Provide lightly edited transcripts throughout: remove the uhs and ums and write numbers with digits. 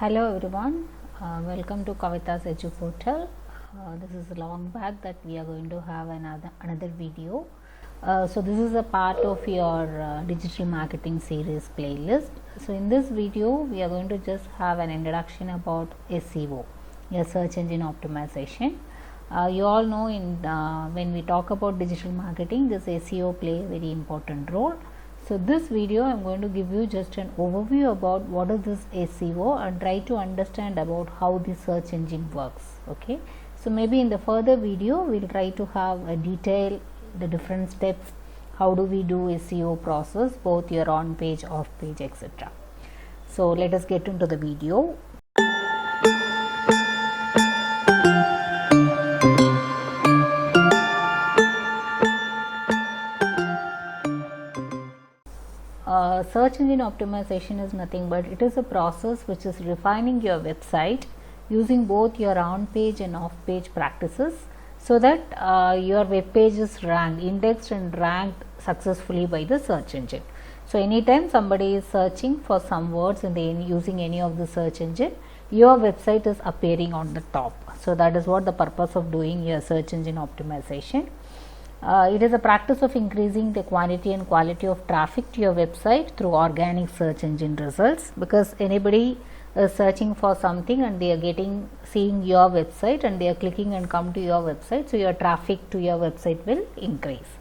Hello everyone, welcome to Kavita's Edu Portal. This is long back that we are going to have another video. So this is a part of your digital marketing series playlist. So in this video we are going to just have an introduction about SEO, your search engine optimization. You all know when we talk about digital marketing, this SEO play a very important role. So this video I am going to give you just an overview about what is this SEO and try to understand about how the search engine works. Okay, so maybe in the further video we will try to have a detail the different steps, how do we do SEO process, both your on page, off page, etc. So let us get into the video. Search engine optimization is nothing but it is a process which is refining your website using both your on page and off page practices so that your web page is ranked, indexed and ranked successfully by the search engine. So anytime somebody is searching for some words and using any of the search engine, your website is appearing on the top. So that is what the purpose of doing your search engine optimization. It is a practice of increasing the quantity and quality of traffic to your website through organic search engine results, because anybody is searching for something and they are seeing your website and they are clicking and come to your website, so your traffic to your website will increase.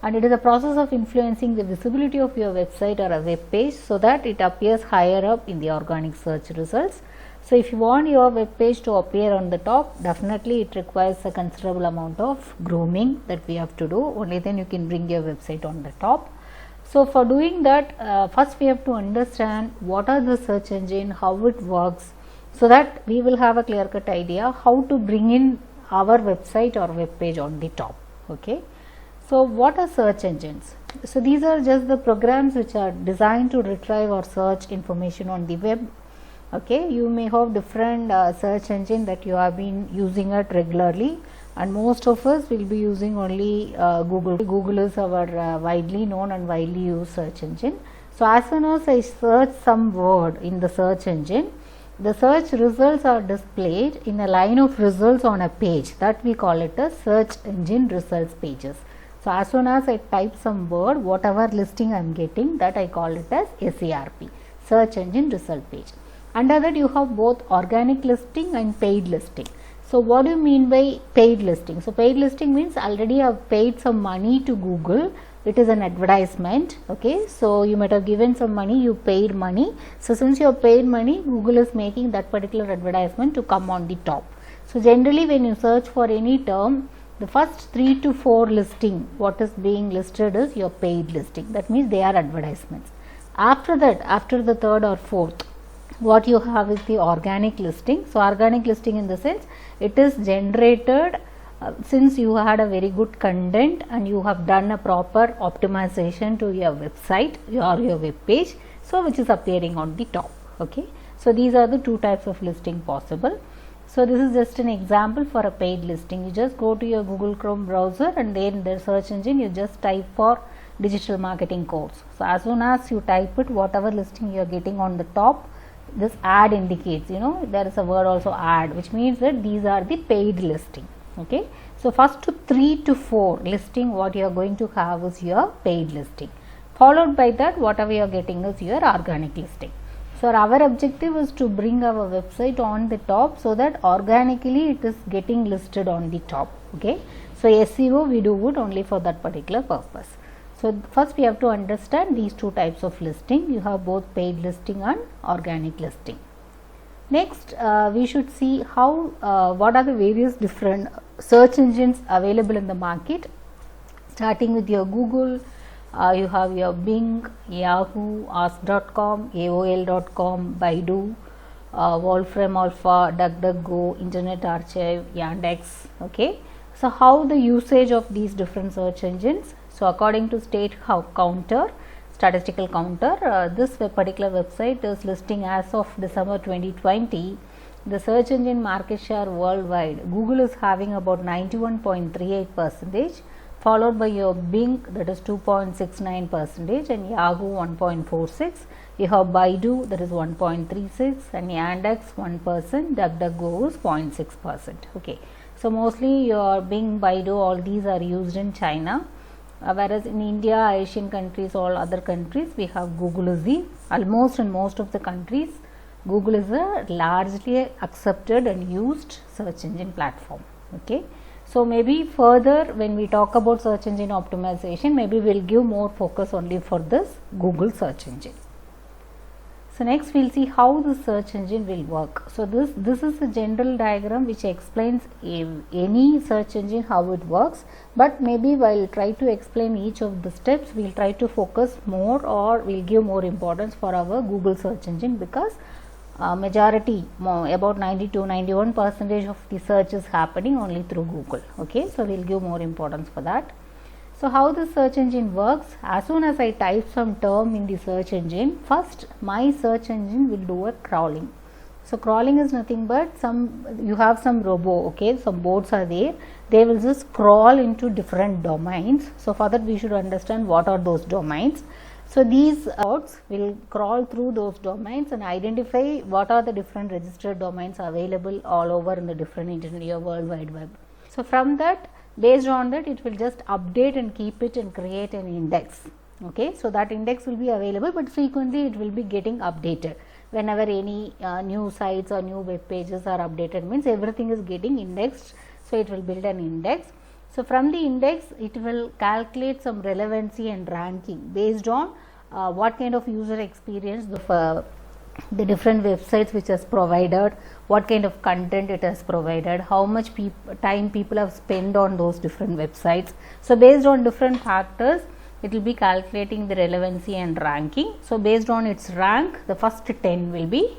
And it is a process of influencing the visibility of your website or a web page so that it appears higher up in the organic search results. So if you want your web page to appear on the top, definitely it requires a considerable amount of grooming that we have to do. Only then you can bring your website on the top. So for doing that, first we have to understand what are the search engine, how it works, so that we will have a clear cut idea how to bring in our website or web page on the top. Okay. So what are search engines? So these are just the programs which are designed to retrieve or search information on the web. Okay, you may have different search engine that you have been using it regularly, and most of us will be using only Google. Google is our widely known and widely used search engine. So as soon as I search some word in the search engine, the search results are displayed in a line of results on a page, that we call it as search engine results pages. So as soon as I type some word, whatever listing I am getting, that I call it as SERP, search engine result page. Under that you have both organic listing and paid listing. So what do you mean by paid listing? So paid listing means already I have paid some money to Google. It is an advertisement. Okay, so you might have given some money, you paid money. So since you have paid money, Google is making that particular advertisement to come on the top. So generally when you search for any term, the first 3 to 4 listing what is being listed is your paid listing. That means they are advertisements. After that, after the third or fourth, what you have is the organic listing. So organic listing in the sense it is generated since you had a very good content and you have done a proper optimization to your website or your web page, so which is appearing on the top. Okay, so these are the two types of listing possible. So this is just an example for a paid listing. You just go to your Google Chrome browser and then the search engine you just type for digital marketing course. So as soon as you type it, whatever listing you are getting on the top, this ad indicates, there is a word also ad, which means that these are the paid listing. Okay, so first to 3 to 4 listing what you are going to have is your paid listing, followed by that whatever you are getting is your organic listing. So our objective is to bring our website on the top so that organically it is getting listed on the top. Okay, so SEO we do it only for that particular purpose. So first we have to understand these two types of listing. You have both paid listing and organic listing. Next we should see how what are the various different search engines available in the market. Starting with your Google, you have your Bing, Yahoo, Ask.com, AOL.com, Baidu, Wolfram Alpha, DuckDuckGo, Internet Archive, Yandex. Okay, so how the usage of these different search engines? So according to statistical counter, this particular website is listing as of December 2020. The search engine market share worldwide, Google is having about 91.38%, followed by your Bing, that is 2.69%, and Yahoo 1.46. You have Baidu, that is 1.36, and Yandex 1%, DuckDuckGo is 0.6%. Okay, so mostly your Bing, Baidu, all these are used in China, whereas in India, Asian countries, all other countries, we have Google is the almost in most of the countries. Google is a largely accepted and used search engine platform. Okay, so maybe further when we talk about search engine optimization, maybe we will give more focus only for this Google search engine. So next we will see how the search engine will work. So this is a general diagram which explains any search engine how it works, but maybe while try to explain each of the steps, we will try to focus more, or we will give more importance for our Google search engine, because majority, about 90-91% of the search is happening only through Google. Okay, so we will give more importance for that. So how the search engine works: as soon as I type some term in the search engine, first my search engine will do a crawling. So crawling is nothing but you have some robo, okay, some bots are there, they will just crawl into different domains. So for that we should understand what are those domains. So these bots will crawl through those domains and identify what are the different registered domains available all over in the different internet or World Wide Web. So from that, based on that, it will just update and keep it and create an index. Okay, so that index will be available, but frequently it will be getting updated. Whenever any new sites or new web pages are updated, means everything is getting indexed, so it will build an index. So from the index, it will calculate some relevancy and ranking based on what kind of user experience the different websites which has provided, what kind of content it has provided, how much time people have spent on those different websites. So based on different factors, it will be calculating the relevancy and ranking. So based on its rank, the first 10 will be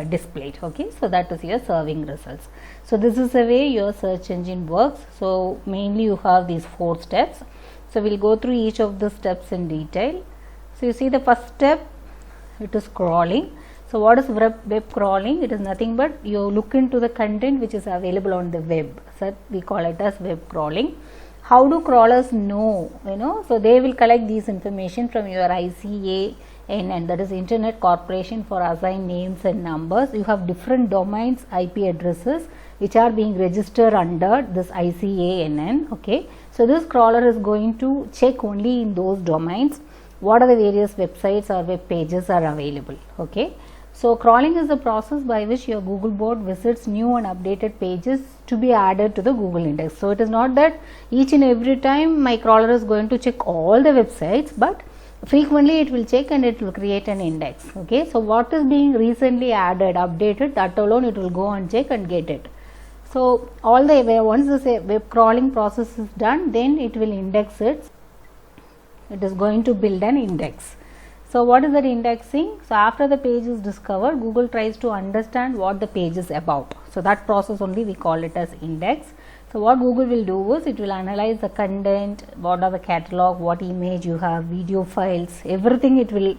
displayed. Okay, so that is your serving results. So this is the way your search engine works. So mainly you have these 4 steps. So we will go through each of the steps in detail. So you see the first step, it is crawling. So what is web crawling? It is nothing but you look into the content which is available on the web. So we call it as web crawling. How do crawlers know? So they will collect these information from your ICANN, that is Internet Corporation for Assigned Names and Numbers. You have different domains, IP addresses which are being registered under this ICANN. Okay, so this crawler is going to check only in those domains what are the various websites or web pages are available. Okay, so crawling is the process by which your Google bot visits new and updated pages to be added to the Google index. So it is not that each and every time my crawler is going to check all the websites, but frequently it will check and it will create an index. Okay, so what is being recently added, updated, that alone it will go and check and get it. So all the way, once this web crawling process is done, then it will index it. It is going to build an index. So what is that indexing? So after the page is discovered, Google tries to understand what the page is about. So that process only we call it as index. So what Google will do is it will analyze the content, what are the catalog, what image you have, video files, everything it will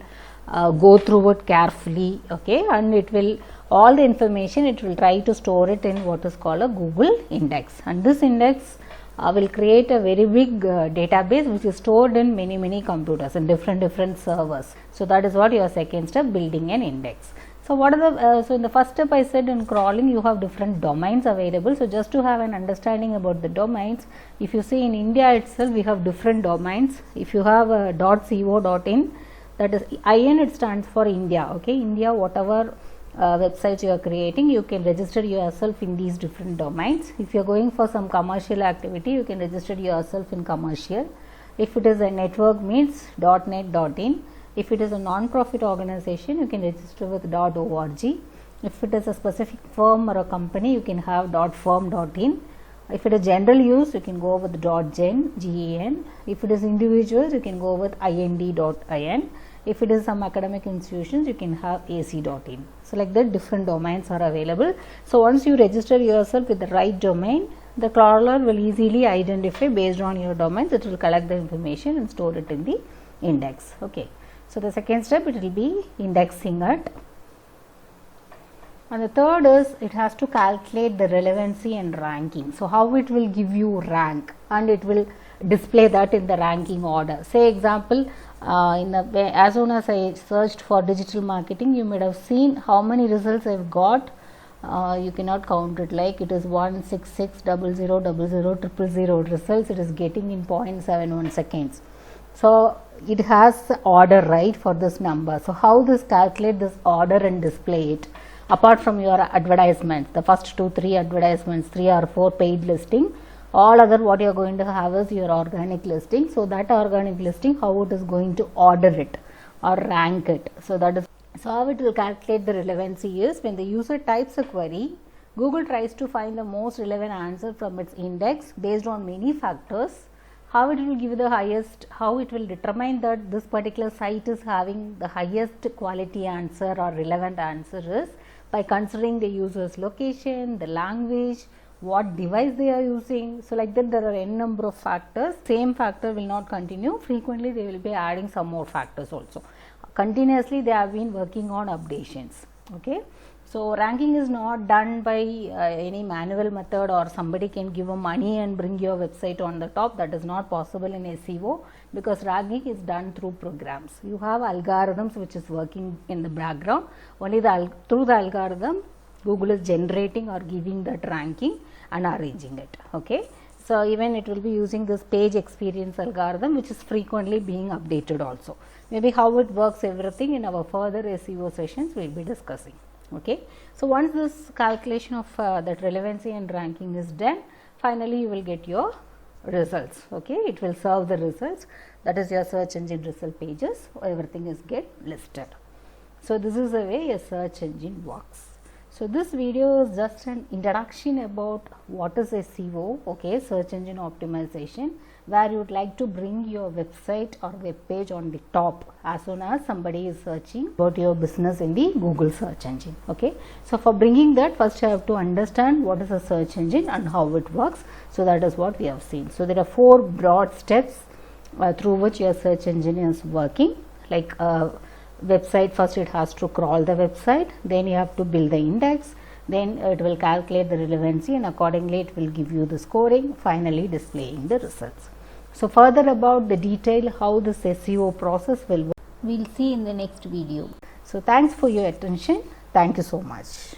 go through it carefully. Okay, and it will all the information it will try to store it in what is called a Google index, and this index will create a very big database which is stored in many computers in different servers. So that is what your second step, building an index. So what are the so in the first step I said in crawling you have different domains available. So just to have an understanding about the domains, if you see in India itself we have different domains. If you have a .co.in, that is IN, it stands for India. Okay, India, whatever websites you are creating, you can register yourself in these different domains. If you are going for some commercial activity, you can register yourself in commercial. If it is a network, means .net.in. If it is a non-profit organization, you can register with .org. If it is a specific firm or a company, you can have .firm.in. If it is general use, you can go with .gen. If it is individuals, you can go with ind.in. If it is some academic institutions, you can have ac.in. So like that different domains are available. So once you register yourself with the right domain, the crawler will easily identify based on your domains. It will collect the information and store it in the index. Okay. So the second step, it will be indexing it. And the third is it has to calculate the relevancy and ranking. So how it will give you rank, and it will display that in the ranking order. Say example, as soon as I searched for digital marketing, you might have seen how many results I've got. You cannot count it, like it is 16600000000 results it is getting in 0.71 seconds. So it has order, right, for this number. So how this calculate this order and display it apart from your advertisements, the first 2-3 advertisements, 3 or 4 paid listing, all other what you are going to have is your organic listing. So that organic listing, how it is going to order it or rank it. So that is, so how it will calculate the relevancy is when the user types a query, Google tries to find the most relevant answer from its index based on many factors. How it will give the highest, how it will determine that this particular site is having the highest quality answer or relevant answer is by considering the user's location, the language, what device they are using. So like that there are n number of factors. Same factor will not continue, frequently they will be adding some more factors also. Continuously they have been working on updations. Okay. So ranking is not done by any manual method, or somebody can give a money and bring your website on the top. That is not possible in SEO, because ranking is done through programs. You have algorithms which is working in the background. Only through the algorithm Google is generating or giving that ranking and arranging it. Okay. So even it will be using this page experience algorithm, which is frequently being updated also. Maybe how it works, everything in our further SEO sessions we will be discussing. Okay. So once this calculation of that relevancy and ranking is done, finally you will get your results. Okay. It will serve the results, that is your search engine result pages, everything is get listed. So this is the way a search engine works. So this video is just an introduction about what is SEO, okay, search engine optimization, where you would like to bring your website or web page on the top as soon as somebody is searching about your business in the Google search engine. Okay. So for bringing that, first you have to understand what is a search engine and how it works. So that is what we have seen. So there are 4 broad steps through which your search engine is working. Like website, first it has to crawl the website, then you have to build the index, then it will calculate the relevancy, and accordingly it will give you the scoring, finally displaying the results. So further about the detail how this SEO process will work, we will see in the next video. So thanks for your attention. Thank you so much.